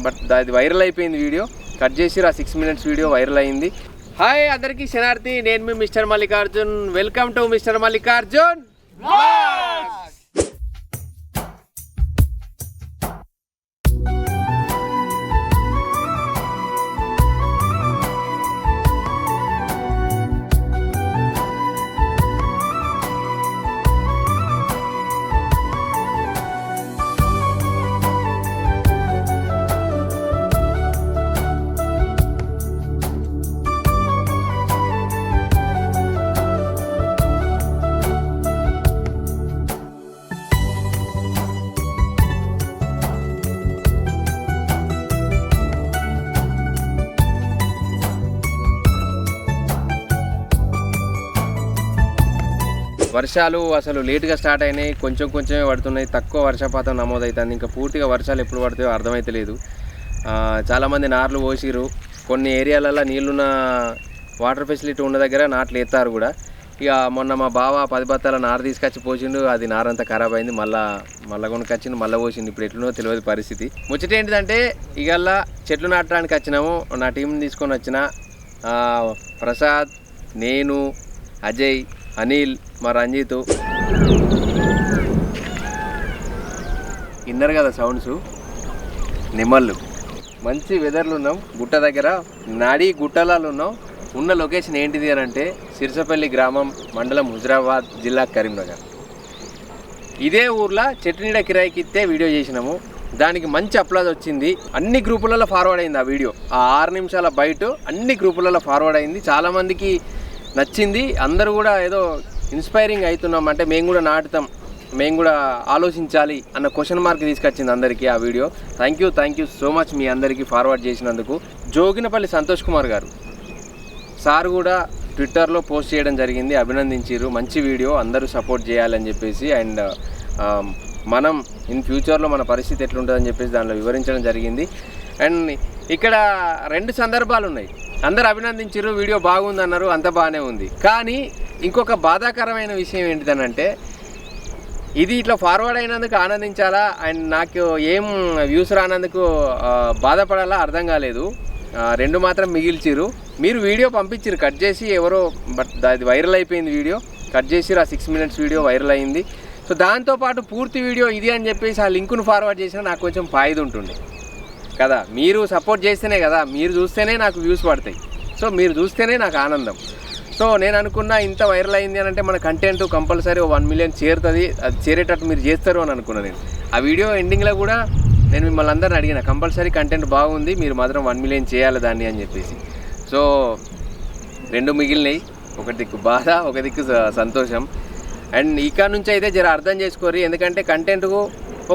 But అది viral అయిపోయింది video. Cut చేసి ఆ 6 minutes వీడియో వైరల్ అయింది. హాయ్ అందరికీ శనార్థి, నేను మీ mister Mallikarjun. Welcome to mister Mallikarjun. వర్షాలు అసలు లేటుగా స్టార్ట్ అయినాయి, కొంచెమే పడుతున్నాయి, తక్కువ వర్షపాతం నమోదవుతుంది. ఇంకా పూర్తిగా వర్షాలు ఎప్పుడు పడతాయో అర్థమైతలేదు. చాలామంది నార్లు పోసిరు, కొన్ని ఏరియాలలో నీళ్ళున్న వాటర్ ఫెసిలిటీ ఉన్న దగ్గర నాట్లు ఎత్తారు కూడా. ఇక మొన్న మా బావ 10 బత్తాల నారు తీసుకొచ్చి పోసిండు, అది నారంతా ఖరాబ్ అయింది. మళ్ళీ కొనుకొచ్చిండు, మళ్ళీ పోసిండు. ఇప్పుడు ఎట్లునో తెలియదు పరిస్థితి. ముచ్చట ఏంటిదంటే ఇవాళ చెట్లు నాటడానికి వచ్చినాము. నా టీంని తీసుకొని వచ్చిన ప్రసాద్, నేను, అజయ్, అనిల్, మా రంజిత్. విన్నారు కదా సౌండ్స్, నిమ్మళ్ళు. మంచి వెదర్లు ఉన్నాం, గుట్ట దగ్గర నాడి గుట్టలాలు ఉన్నాం. ఉన్న లొకేషన్ ఏంటిది అని అంటే సిరిసపల్లి గ్రామం, మండలం హుజరాబాద్, జిల్లా కరీంనగర్. ఇదే ఊర్లో చెట్టు నీడ కిరాయికి ఇస్తే వీడియో చేసినాము. దానికి మంచి అప్లాజ్ వచ్చింది. అన్ని గ్రూపులలో ఫార్వర్డ్ అయింది ఆ వీడియో. ఆ 6 నిమిషాల బయట అన్ని గ్రూపులలో ఫార్వర్డ్ అయింది. చాలామందికి నచ్చింది. అందరూ కూడా ఏదో ఇన్స్పైరింగ్ అవుతున్నాం, అంటే మేము కూడా నాటుతాం, మేము కూడా ఆలోచించాలి అన్న క్వశ్చన్ మార్క్ తీసుకొచ్చింది అందరికీ ఆ వీడియో. థ్యాంక్ యూ సో మచ్ మీ అందరికీ ఫార్వర్డ్ చేసినందుకు. జోగినపల్లి సంతోష్ కుమార్ గారు సార్ కూడా ట్విట్టర్లో పోస్ట్ చేయడం జరిగింది, అభినందించారు. మంచి వీడియో, అందరూ సపోర్ట్ చేయాలని చెప్పేసి. అండ్ మనం ఇన్ ఫ్యూచర్లో మన పరిస్థితి ఎట్లుంటుందని చెప్పేసి దానిలో వివరించడం జరిగింది. అండ్ ఇక్కడ 2 సందర్భాలు ఉన్నాయి. అందరు అభినందించారు, వీడియో బాగుంది అన్నారు, అంత బాగానే ఉంది. కానీ ఇంకొక బాధాకరమైన విషయం ఏంటిదనంటే ఇది ఇట్లా ఫార్వర్డ్ అయినందుకు ఆనందించాలా అండ్ నాకు ఏం వ్యూస్ రానందుకు బాధపడాలా అర్థం కాలేదు. 2 మాత్రం మిగిల్చిరు. మీరు వీడియో పంపించారు కట్ చేసి ఎవరో, బట్ అది వైరల్ అయిపోయింది వీడియో. కట్ చేసి ఆ 6 minutes వీడియో వైరల్ అయింది. సో దాంతోపాటు పూర్తి వీడియో ఇది అని చెప్పేసి ఆ లింకును ఫార్వర్డ్ చేసినా నాకు కొంచెం ఫాయిదా ఉంటుండే కదా. మీరు సపోర్ట్ చేస్తేనే కదా, మీరు చూస్తేనే నాకు వ్యూస్ పడతాయి. సో మీరు చూస్తేనే నాకు ఆనందం. సో నేను అనుకున్నా ఇంత వైరల్ అయింది అని అంటే మన కంటెంట్ కంపల్సరీ 1 million చేరుతుంది, అది చేరేటట్టు మీరు చేస్తారు అని అనుకున్నాను నేను. ఆ వీడియో ఎండింగ్లో కూడా నేను మిమ్మల్ని అందరిని అడిగిన, కంపల్సరీ కంటెంట్ బాగుంది, మీరు మాత్రం 1 million చేయాలి దాన్ని అని చెప్పేసి. సో 2 మిగిలినాయి, ఒక దిక్కు బాధ, ఒక దిక్కు సంతోషం. అండ్ ఇక్కడ నుంచి అయితే జర అర్థం చేసుకోరు, ఎందుకంటే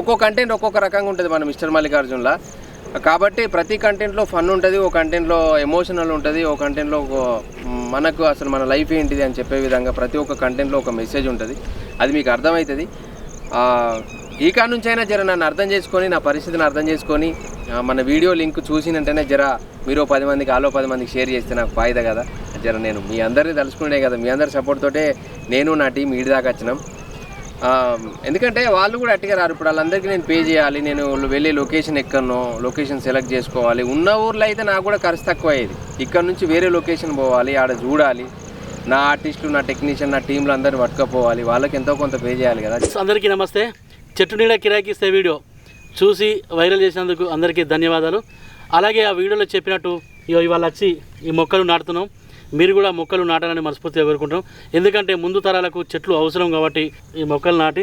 ఒక్కో కంటెంట్ ఒక్కొక్క రకంగా ఉంటుంది మన మిస్టర్ మల్లికార్జున్లా. కాబట్టి ప్రతి కంటెంట్లో ఫన్ ఉంటుంది, ఒక కంటెంట్లో ఎమోషనల్ ఉంటుంది, ఒక కంటెంట్లో మనకు అసలు మన లైఫ్ ఏంటిది అని చెప్పే విధంగా ప్రతి ఒక్క కంటెంట్లో ఒక మెసేజ్ ఉంటుంది. అది మీకు అర్థమవుతుంది. ఈ కాడ నుంచి అయినా జర నన్ను అర్థం చేసుకొని, నా పరిస్థితిని అర్థం చేసుకొని మన వీడియో లింక్ చూసినంటేనే జర మీరు 10 మందికి 10 మందికి షేర్ చేస్తే నాకు ఫాయిదా కదా. జర నేను మీ అందరినీ తలుచుకునే కదా, మీ అందరి సపోర్ట్ తోటే నేను నా టీం ఈడి దాకా వచ్చినాం. ఎందుకంటే వాళ్ళు కూడా అట్టిగా రారు. ఇప్పుడు వాళ్ళందరికీ నేను పే చేయాలి, నేను వెళ్ళే లొకేషన్ ఎక్కడనో లొకేషన్ సెలెక్ట్ చేసుకోవాలి. ఉన్న ఊర్లో అయితే నాకు కూడా ఖర్చు తక్కువ అయ్యేది. ఇక్కడ నుంచి వేరే లొకేషన్ పోవాలి, ఆడ చూడాలి, నా ఆర్టిస్టులు, నా టెక్నీషియన్, నా టీంలో అందరిని పట్టుకపోవాలి, వాళ్ళకి ఎంతో కొంత పే చేయాలి కదా. అందరికీ నమస్తే. చెట్టు నీడ కిరాయికి ఇస్తే వీడియో చూసి వైరల్ చేసినందుకు అందరికీ ధన్యవాదాలు. అలాగే ఆ వీడియోలో చెప్పినట్టు ఇవాళ వచ్చి ఈ మొక్కలు నాటుతున్నాం. మీరు కూడా మొక్కలు నాటాలని మనస్ఫూర్తిగా కోరుకుంటున్నాం. ఎందుకంటే ముందు తరాలకు చెట్లు అవసరం కాబట్టి ఈ మొక్కలు నాటి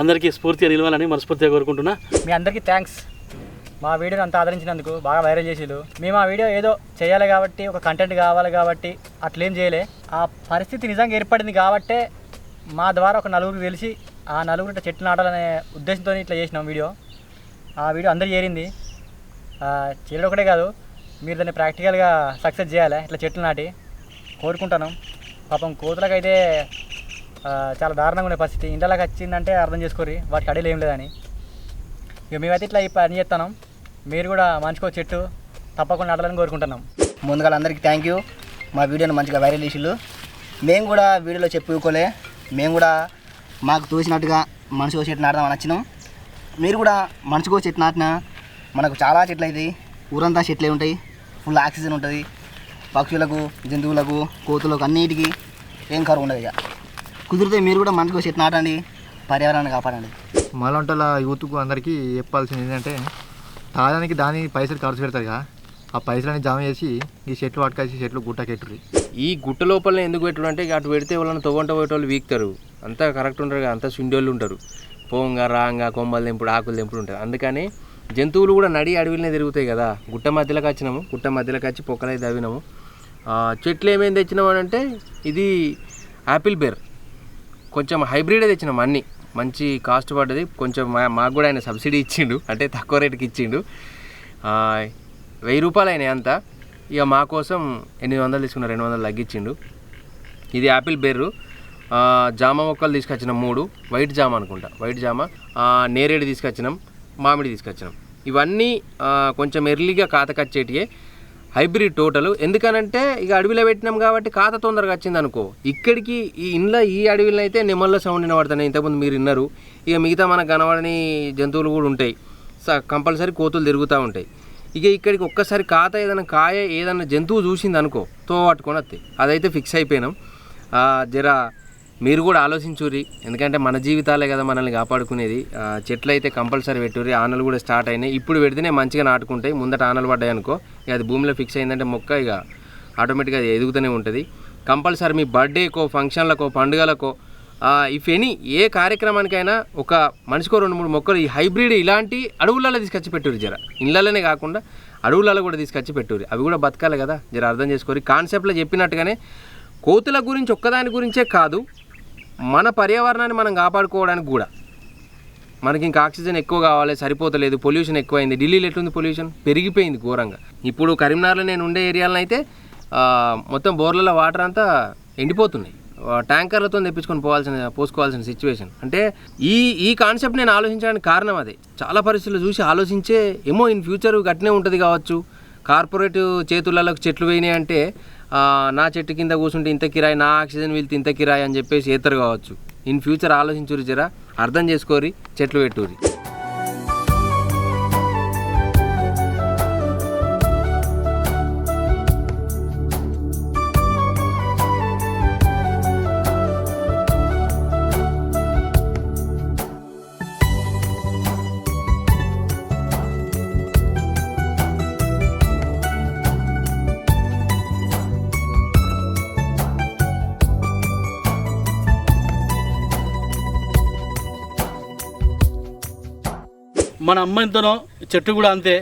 అందరికీ స్ఫూర్తిగా నిలవాలని మనస్ఫూర్తిగా కోరుకుంటున్నా. మీ అందరికీ థ్యాంక్స్. మా వీడియోని అంత ఆదరించినందుకు, బాగా వైరల్ చేసిరు. మేము ఆ వీడియో ఏదో చేయాలి కాబట్టి, ఒక కంటెంట్ కావాలి కాబట్టి అట్లేం చేయలే. ఆ పరిస్థితి నిజంగా ఏర్పడింది కాబట్టే మా ద్వారా ఒక 4 తెలిసి ఆ 4 చెట్లు నాటాలనే ఉద్దేశంతో ఇట్లా చేసినాం వీడియో. ఆ వీడియో అందరూ చేరింది. చేయడం ఒకటే కాదు, మీరు దాన్ని ప్రాక్టికల్గా సక్సెస్ చేయాలి. ఇట్లా చెట్లు నాటి కోరుకుంటాను. పాపం కోతులకైతే చాలా దారుణంగా ఉండే పరిస్థితి. ఇంట్లోకి వచ్చిందంటే అర్థం చేసుకోరి, వాటికి అడేలు ఏం లేదని. ఇక మేమైతే ఇట్లా ఈ పని చేస్తాను. మీరు కూడా మంచిగా చెట్టు తప్పకుండా నాటాలని కోరుకుంటున్నాం. ముందుగా అందరికీ థ్యాంక్ యూ. మా వీడియోని మంచిగా వైరల్ చేసిళ్ళు. మేము కూడా వీడియోలో చెప్పుకోలే, మేము కూడా మాకు తోచినట్టుగా మనసుకో చెట్టు నాటదామని వచ్చినాం. మీరు కూడా మనసుకో చెట్టు నాటినా మనకు చాలా చెట్లు అవుతాయి, ఊరంతా చెట్లే ఉంటాయి, ఫుల్ ఆక్సిజన్ ఉంటుంది. పక్షులకు, జంతువులకు, కోతులకు అన్నిటికీ ఏం కరువు ఉండదు. ఇక కుదిరితే మీరు కూడా మంచిగా చెట్టు నాటండి, పర్యావరణాన్ని కాపాడండి. మాలాంటి యూత్కు అందరికీ చెప్పాల్సింది ఏంటంటే తాగడానికి దాని పైసలు ఖర్చు పెడతారు కదా, ఆ పైసలని జమ చేసి ఈ చెట్లు పట్టుకొచ్చి చెట్లు గుట్టకెట్టుర్రి. ఈ గుట్ట లోపలనే ఎందుకు పెట్టుడు అంటే అటు పెడితే వాళ్ళని తొగంట పోయేటోళ్ళు వీక్తారు, అంతా కరెక్ట్ ఉంటారు కదా, అంతా సుండోళ్ళు ఉంటారు, పోంగా రాంగా కొమ్మలు తెంపుడు ఆకులు తెంపుడు ఉంటుంది. అందుకని జంతువులు కూడా నడి అడవిలోనే తిరుగుతాయి కదా. గుట్ట మధ్యలోకి వచ్చినాము, గుట్ట మధ్యలోకి వచ్చి పొక్కలై తవ్వినాము. చెట్లు ఏమేమి తెచ్చినాము అని అంటే ఇది యాపిల్ బేర్, కొంచెం హైబ్రిడే తెచ్చినాము, అన్నీ మంచి కాస్ట్ పడ్డది. కొంచెం మాకు కూడా ఆయన సబ్సిడీ ఇచ్చిండు, అంటే తక్కువ రేటుకి ఇచ్చిండు. 1000 రూపాయలు అయినాయి అంతా. ఇక మా కోసం 800 తీసుకున్న, 200 తగ్గించిండు. ఇది యాపిల్ బేర్రు. జామ మొక్కలు తీసుకొచ్చినాం 3, వైట్ జామ అనుకుంటా, వైట్ జామ, నేరేడు తీసుకొచ్చినాం, మామిడి తీసుకొచ్చినాం. ఇవన్నీ కొంచెం ఎర్లీగా కాతకొచ్చేటియే, హైబ్రిడ్ టోటల్. ఎందుకనంటే ఇక అడవిలో పెట్టినాం కాబట్టి కాత తొందరగా వచ్చింది అనుకో. ఇక్కడికి ఈ అడవిలో అయితే నెమళ్ళ సౌండ్ వినబడుతున్నాయి, ఇంతకుముందు మీరు విన్నారు. ఇక మిగతా మనకు కనబడని జంతువులు కూడా ఉంటాయి, కంపల్సరీ కోతులు తిరుగుతూ ఉంటాయి. ఇక ఇక్కడికి ఒక్కసారి కాత ఏదైనా కాయ ఏదైనా జంతువు చూసింది అనుకో, తో పట్టుకొని వస్తాయి. అదైతే ఫిక్స్ అయిపోయినాం. జర మీరు కూడా ఆలోచించుర్రి, ఎందుకంటే మన జీవితాలే కదా మనల్ని కాపాడుకునేది. చెట్లు అయితే కంపల్సరీ పెట్టుర్రి. ఆనలు కూడా స్టార్ట్ అయినాయి, ఇప్పుడు పెడితేనే మంచిగా నాటుకుంటాయి. ముందట ఆనలు పడ్డాయి అనుకో, ఇక అది భూమిలో ఫిక్స్ అయిందంటే మొక్క ఇక ఆటోమేటిక్గా అది ఎదుగుతూనే ఉంటుంది. కంపల్సరీ మీ బర్త్డేకో, ఫంక్షన్లకో, పండుగలకో, ఇఫ్ ఎనీ ఏ కార్యక్రమానికైనా ఒక మనిషికో 2-3 మొక్కలు ఈ హైబ్రిడ్ ఇలాంటి అడవులలో తీసుకొచ్చి పెట్టుర్రి. జర ఇళ్ళలోనే కాకుండా అడవులలో కూడా తీసుకొచ్చి పెట్టుర్రి. అవి కూడా బతకాలి కదా, జర అర్థం చేసుకోరి. కాన్సెప్ట్లో చెప్పినట్టుగానే కోతుల గురించి ఒక్కదాని గురించే కాదు, మన పర్యావరణాన్ని మనం కాపాడుకోవడానికి కూడా మనకి ఇంకా ఆక్సిజన్ ఎక్కువ కావాలి, సరిపోతలేదు, పొల్యూషన్ ఎక్కువైంది. ఢిల్లీలో ఎట్లుంది పొల్యూషన్, పెరిగిపోయింది ఘోరంగా. ఇప్పుడు కరీంనగర్లో నేను ఉండే ఏరియాలో అయితే మొత్తం బోర్లలో వాటర్ అంతా ఎండిపోతున్నాయి, ట్యాంకర్లతో తెప్పించుకొని పోసుకోవాల్సిన సిచ్యువేషన్. అంటే ఈ కాన్సెప్ట్ నేను ఆలోచించడానికి కారణం అదే. చాలా పరిస్థితులు చూసి ఆలోచించే ఏమో ఇన్ ఫ్యూచర్ గట్నే ఉంటుంది కావచ్చు, కార్పొరేట్ చేతులకు చెట్లు పోయినాయి అంటే నా చెట్టు కింద కూర్చుంటే ఇంత కిరాయి, నా ఆక్సిజన్ వీళ్ళకి ఇంత కిరాయి అని చెప్పేసి ఏతరు కావచ్చు. ఇన్ ఫ్యూచర్ ఆలోచించురి, జరా అర్థం చేసుకోరి, చెట్లు పెట్టుర్రి. మన అమ్మ ఎంతనో చెట్టు కూడా అంతే.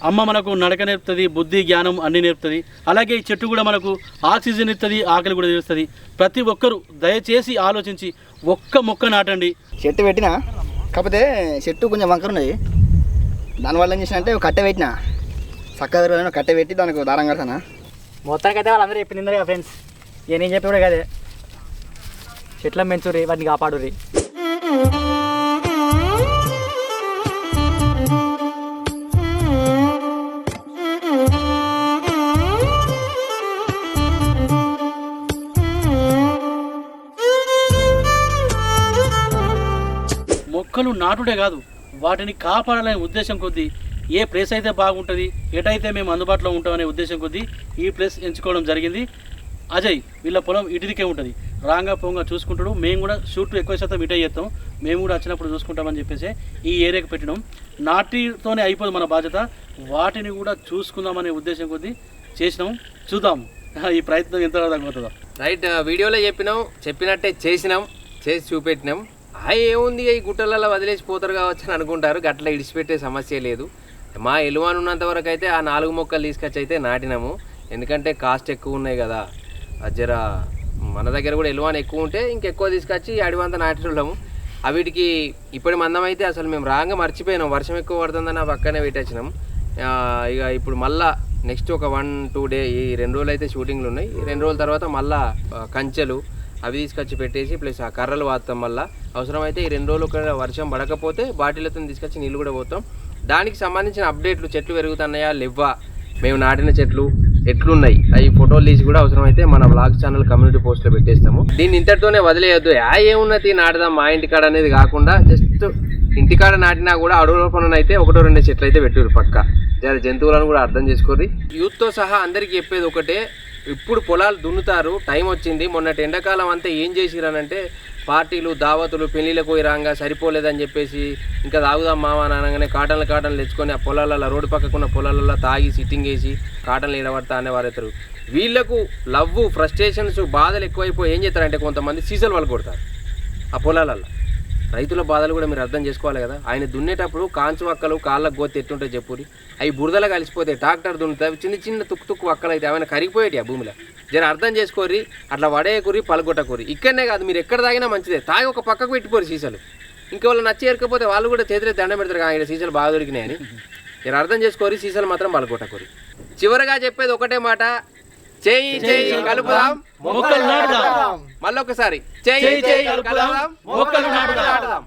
అమ్మ మనకు నడక నేర్పుతుంది, బుద్ధి జ్ఞానం అన్నీ నేర్పుతుంది. అలాగే ఈ చెట్టు కూడా మనకు ఆక్సిజన్ ఇస్తుంది, ఆకలి కూడా తీరుస్తుంది. ప్రతి ఒక్కరూ దయచేసి ఆలోచించి ఒక్క మొక్క నాటండి. చెట్టు పెట్టినా, కాకపోతే చెట్టు కొంచెం వంకర ఉన్నది, దానివల్ల ఏం చేసిన అంటే కట్టె పెట్టినా, చక్కగా కట్టె పెట్టి దానికి దారం కడతానా. మొత్తానికి అయితే వాళ్ళందరూ చెప్పింది కదా ఫ్రెండ్స్, ఇక నేను చెప్పి కూడా కదే, చెట్లను పెంచుర్రి, వాటిని కాపాడుర్రి. మొక్కలు నాటుడే కాదు, వాటిని కాపాడాలనే ఉద్దేశం కొద్దీ ఏ ప్లేస్ అయితే బాగుంటుంది, ఎటైతే మేము అందుబాటులో ఉంటామనే ఉద్దేశం కొద్దీ ఈ ప్లేస్ ఎంచుకోవడం జరిగింది. అజయ్ వీళ్ళ పొలం ఇటుదికే ఉంటుంది, రాంగా పోంగా చూసుకుంటాడు. మేము కూడా షూట్ ఎక్కువ శాతం ఇటే చేస్తాం, మేము కూడా వచ్చినప్పుడు చూసుకుంటామని చెప్పేసి ఈ ఏరియాకి పెట్టినాం. నాటితోనే అయిపోదు మన బాధ్యత, వాటిని కూడా చూసుకుందామనే ఉద్దేశం కొద్దీ చేసినాం. చూద్దాం ఈ ప్రయత్నం ఎంత తగ్గుతుందో. రైట్, వీడియోలో చెప్పినట్టే చేసినాం, చేసి చూపెట్టినాం. ఏముంది ఈ గుట్టలలో వదిలేసి పోతారు కావచ్చు అని అనుకుంటారు, గట్ల ఇడిచిపెట్టే సమస్య లేదు. మా ఎలువాన్ ఉన్నంత వరకు అయితే ఆ 4 మొక్కలు తీసుకొచ్చి అయితే నాటినాము. ఎందుకంటే కాస్ట్ ఎక్కువ ఉన్నాయి కదా, జర మన దగ్గర కూడా ఎలువాన్ ఎక్కువ ఉంటే ఇంకెక్కువ తీసుకొచ్చి అడివంతా నాటినాము. వీటికి ఇప్పటి మందం అయితే అసలు మేము రాగా మర్చిపోయినాం, వర్షం ఎక్కువ పడుతుందని ఆ పక్కనే పెట్టేసినాం. ఇక ఇప్పుడు మళ్ళా నెక్స్ట్ ఒక 1-2 డే, ఈ 2 రోజులు అయితే షూటింగ్లు ఉన్నాయి. ఈ 2 రోజుల తర్వాత మళ్ళా కంచెలు అవి తీసుకొచ్చి పెట్టేసి ప్లస్ ఆ కర్రలు వాడతాం. మళ్ళీ అవసరమైతే ఈ 2 రోజులు ఒక వర్షం పడకపోతే బాటిలతో తీసుకొచ్చి నీళ్ళు కూడా పోతాం. దానికి సంబంధించిన అప్డేట్లు, చెట్లు పెరుగుతున్నాయా లేవా, మేము నాటిన చెట్లు ఎట్లున్నాయి, అవి ఫోటోలు తీసి కూడా అవసరమైతే మన వ్లాగ్ ఛానల్ కమ్యూనిటీ పోస్ట్లో పెట్టేస్తాము. దీన్ని ఇంతటితోనే వదిలేయొద్దు, ఏమున్నది నాటుదాం మా ఇంటి కాడ అనేది కాకుండా జస్ట్ ఇంటికాడ నాటినా కూడా అడవుల పనులు అయితే ఒకటో రెండో చెట్లు అయితే పెట్టుర్రు పక్క. జర జంతువులను కూడా అర్థం చేసుకోర్రి. యూత్తో సహా అందరికీ చెప్పేది ఒకటే, ఇప్పుడు పొలాలు దున్నుతారు, టైం వచ్చింది. మొన్నటి ఎండాకాలం అంతా ఏం చేసిరనంటే పార్టీలు దావతులు పెళ్ళిళ్ళకు పోయి రాగా సరిపోలేదని చెప్పేసి ఇంకా తాగుదాం మావా అని అనగానే కాటన్లు తెచ్చుకొని ఆ పొలాలలో రోడ్డు పక్కకున్న పొలాలలో తాగి సిట్టింగ్ వేసి కాటన్లు ఏడబడతా అనేవారు. వీళ్ళకు లవ్ ఫ్రస్ట్రేషన్స్ బాధలు ఎక్కువైపోయి ఏం చేస్తారంటే కొంతమంది సీసలు వాళ్ళు కొడతారు ఆ పొలాలలో. రైతుల బాధలు కూడా మీరు అర్థం చేసుకోవాలి కదా. ఆయన దున్నేటప్పుడు కాంచు వక్కలు కాళ్ళకు గోతి ఎట్టుంటాయి చెప్పురి, అవి బురదలో కలిసిపోతాయి. ట్రాక్టర్ దున్నుతాయి, చిన్న చిన్న తుక్కు వక్కలు అయితే ఏమైనా కరిగిపోయేటి ఆ భూమిలో. జర అర్థం చేసుకోరి, అట్లా వడేయకూరి పలగొట్టకూరి. ఇక్కడనే కాదు, మీరు ఎక్కడ తాగినా మంచిదే, తాగి ఒక పక్కకు పెట్టిపోరు సీసాలు. ఇంకెవాళ్ళు నచ్చి ఎరకపోతే వాళ్ళు కూడా చేతులే దండం పెడతారు, ఇక్కడ సీసాలు బాగా దొరికినాయని. జర అర్థం చేసుకోరి, సీసాలు మాత్రం పలగొట్టకూరి. చివరగా చెప్పేది ఒకటే మాట, చేయి చేయి కలుపుదాం మొక్కలు నాటుదాం. మళ్ళొకసారి చేయి చేయి కలుపుదాం మొక్కలు నాటుదాం.